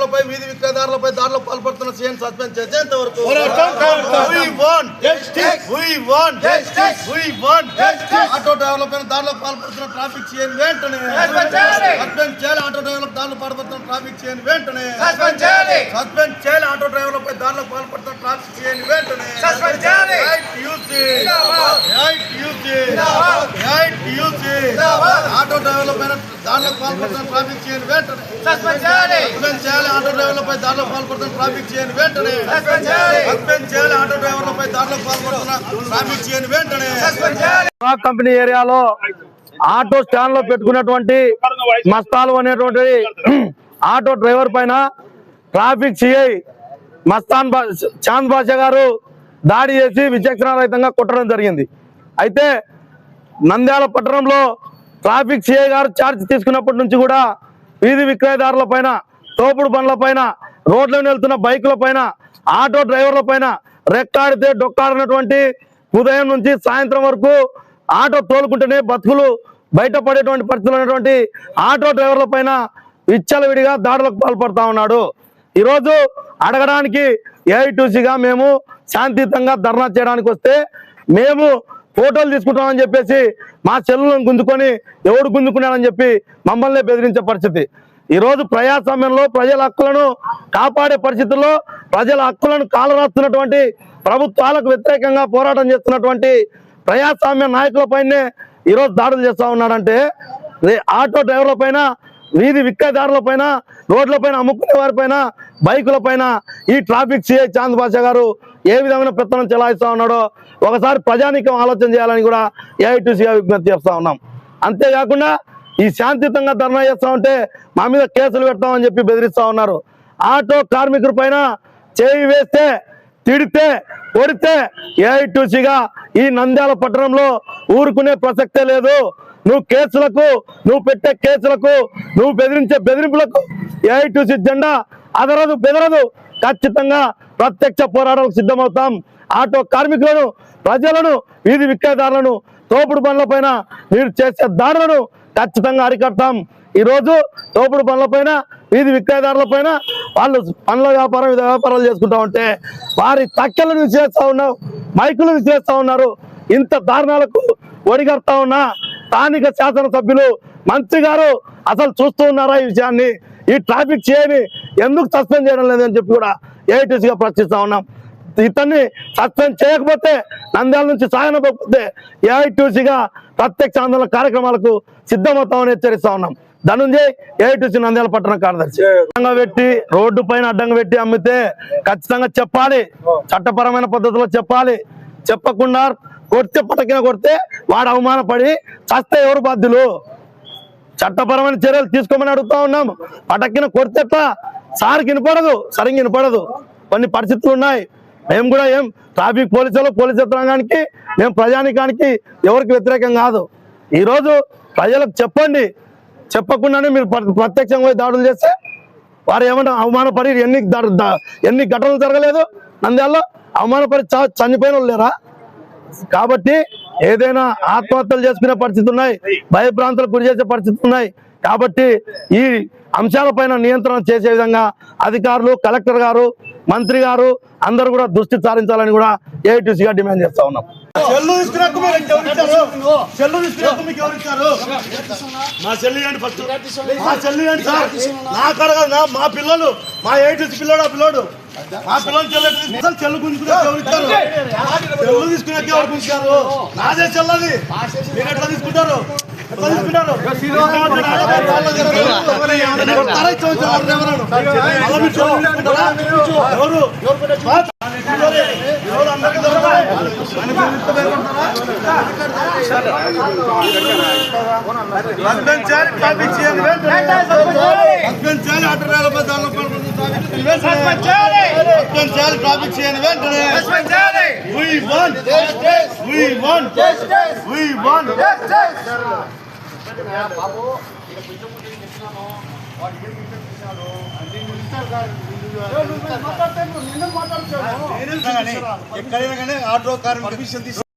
డ్రైవర్లపై వీధి విక్రయదారులపై దాడులకు పాల్పడుతున్న సీఎం సస్పెండ్ చేసేంత వరకు ఆటో డ్రైవర్లపై దాడులకు పాల్పడుతున్న ట్రాఫిక్ సీఎం వెంటనే సస్పెండ్ చేయాలి. ఆటో డ్రైవర్లకు దాడులు పాల్పడుతున్న ట్రాఫిక్ సీఎం వెంటనే సస్పెండ్ చేయాలి. ఆటో డ్రైవర్లపై దాడులకు పాల్పడుతున్న ట్రాఫిక్ సీఎం వెంటనే ఆటో డ్రైవర్లపై దాడులకు పాల్పడుతున్న ట్రాఫిక్ సీఎం వెంటనే సస్పెండ్ చేయాలి. ఆటో డ్రైవర్లపై దాడులకు పాల్పడుతున్న ట్రాఫిక్ సీఎం వెంటనే సస్పెండ్ చేయాలి. ఆటో డ్రైవర్లపై దాడులకు పాల్పడుతున్న ట్రాఫిక్ సీఎం వెంటనే కంపెనీ ఏరియాలో ఆటో స్టాండ్ లో పెట్టుకున్నటువంటి మస్తాలు అనేటువంటి ఆటో డ్రైవర్ పైన ట్రాఫిక్ సిఐ మస్తాన్ చాంద్ బాషా గారు దాడి చేసి విచక్షణారహితంగా కొట్టడం జరిగింది. అయితే నంద్యాల పట్టణంలో ట్రాఫిక్ సిఐ గారు ఛార్జ్ తీసుకున్నప్పటి నుంచి కూడా వీధి విక్రయదారుల పైన, తోపుడు బండ్ల పైన, రోడ్లను వెళ్తున్న బైకుల పైన, ఆటో డ్రైవర్ల పైన రెక్కాడితే డొక్కాడినటువంటి ఉదయం నుంచి సాయంత్రం వరకు ఆటో తోలుకుంటేనే బతుకులు బయటపడేటువంటి పరిస్థితులు ఉన్నటువంటి ఆటో డ్రైవర్ల పైన విచ్చలవిడిగా దాడులకు పాల్పడతా ఉన్నాడు. ఈరోజు అడగడానికి ఏఐటీసీగా మేము శాంతియుతంగా ధర్నా చేయడానికి వస్తే మేము ఫోటోలు తీసుకుంటామని చెప్పేసి మా సెల్లులను గుంజుకొని ఎవడు గుంజుకున్నాడని చెప్పి మమ్మల్ని బెదిరించే పరిస్థితి. ఈరోజు ప్రజాస్వామ్యంలో ప్రజల హక్కులను కాపాడే పరిస్థితుల్లో ప్రజల హక్కులను కాలరాస్తున్నటువంటి ప్రభుత్వాలకు వ్యతిరేకంగా పోరాటం చేస్తున్నటువంటి ప్రజాస్వామ్య నాయకులపైనే ఈరోజు దాడులు చేస్తూ ఉన్నాడంటే ఆటో డ్రైవర్ల పైన, వీధి విక్రయదారుల పైన, రోడ్లపైన అమ్ముకునే వారిపైన, బైకుల పైన ఈ ట్రాఫిక్ సిఐ చాంద్ బాషా గారు ఏ విధమైన పెత్తనం చెలాయిస్తూ ఉన్నాడో ఒకసారి ప్రజానీకం ఆలోచన చేయాలని కూడా ఏఐటీసీగా విజ్ఞప్తి చేస్తూ ఉన్నాం. అంతేకాకుండా ఈ శాంతియుతంగా ధర్నా చేస్తా ఉంటే మా మీద కేసులు పెడతామని చెప్పి బెదిరిస్తూ ఉన్నారు. ఆటో కార్మికుల పైన చేయి వేస్తే, తిడితే, కొడితే ఏఐటీసీగా ఈ నంద్యాల పట్టణంలో ఊరుకునే ప్రసక్తే లేదు. నువ్వు పెట్టే కేసులకు, నువ్వు బెదిరించే బెదిరింపులకు ఏఐటీసీ జెండా అదరదు, బెదరదు. ఖచ్చితంగా ప్రత్యక్ష పోరాటాలకు సిద్ధమవుతాం. ఆటో కార్మికులను, ప్రజలను, వీధి విక్రయదారులను, తోపుడు బండ్ల పైన మీరు చేసే దాడులను ఖచ్చితంగా అరికడతాం. ఈరోజు తోపుడు బండ్ల పైన, వీధి విక్రయదారుల పైన వాళ్ళు పండ్ల వ్యాపారం, వివిధ వ్యాపారాలు చేసుకుంటా ఉంటే వారి తక్కెలను విసిరేస్తా ఉన్నావు, మైకులు విసిరేస్తా ఉన్నారు. ఇంత దారుణాలకు ఒడిగడతా ఉన్నా స్థానిక శాసనసభ్యులు, మంత్రి గారు అసలు చూస్తూ ఉన్నారా ఈ విషయాన్ని? ఈ ట్రాఫిక్ చేయని ఎందుకు సస్పెండ్ చేయడం లేదని చెప్పి కూడా ఏఐటీసీగా ప్రశ్నిస్తా ఉన్నాం. ఇతన్ని సస్పెండ్ చేయకపోతే, నంద్యాల నుంచి సాగనకపోతే ఏఐటీసీగా ప్రత్యక్ష ఆందోళన కార్యక్రమాలకు సిద్ధమవుతామని హెచ్చరిస్తా ఉన్నాం. ధనుంజయ్, ఏఐటీసీ నంద్యాల పట్టణ కార్యదర్శి. అడ్డంగా పెట్టి, రోడ్డు పైన అడ్డంగా పెట్టి అమ్మితే ఖచ్చితంగా చెప్పాలి, చట్టపరమైన పద్ధతిలో చెప్పాలి. చెప్పకుండా కొడితే, పటకిన కొడితే వాడు అవమానపడి చస్తే ఎవరు బాధ్యులు? చట్టపరమైన చర్యలు తీసుకోమని అడుగుతా ఉన్నాం. పటకిన కొడితే సార్కి వినపడదు, సరిగ్గా వినపడదు. కొన్ని పరిస్థితులు ఉన్నాయి. మేము కూడా ట్రాఫిక్ పోలీసు యంత్రాంగానికి, మేము ప్రజానికానికి ఎవరికి వ్యతిరేకం కాదు. ఈరోజు ప్రజలకు చెప్పండి, చెప్పకుండానే మీరు ప్రత్యక్షంగా పోయి దాడులు చేస్తే వారు ఏమన్నా అవమానపడి ఎన్ని ఘటనలు జరగలేదు నంద్యాలలో? అవమానపడి చనిపోయిన వాళ్ళు లేరా? కాబట్టి ఏదైనా ఆత్మహత్యలు చేసుకునే పరిస్థితులు ఉన్నాయి, భయభ్రాంతులకు గురి చేసే పరిస్థితులు ఉన్నాయి. కాబట్టి ఈ అంశాలపైన నియంత్రణ చేసే విధంగా అధికారులు, కలెక్టర్ గారు, మంత్రి గారు అందరూ కూడా దృష్టి సారించాలని కూడా ఏఐటీసీగా డిమాండ్ చేస్తా ఉన్నాం. మా పిల్లలు, మా ఏఐటీసీ పిల్లోడు, ఆ పిల్లోడు మా పిల్లలు చెల్లు తీసుకునే ఎవరు గుంజుతారు? నాదే చెల్లది, మీరు ఎట్లా తీసుకుంటారు? ట్రాఫిక్ చేయని వెంటనే ఎక్కడైనా కానీ ఆటో కార్ పర్మిషన్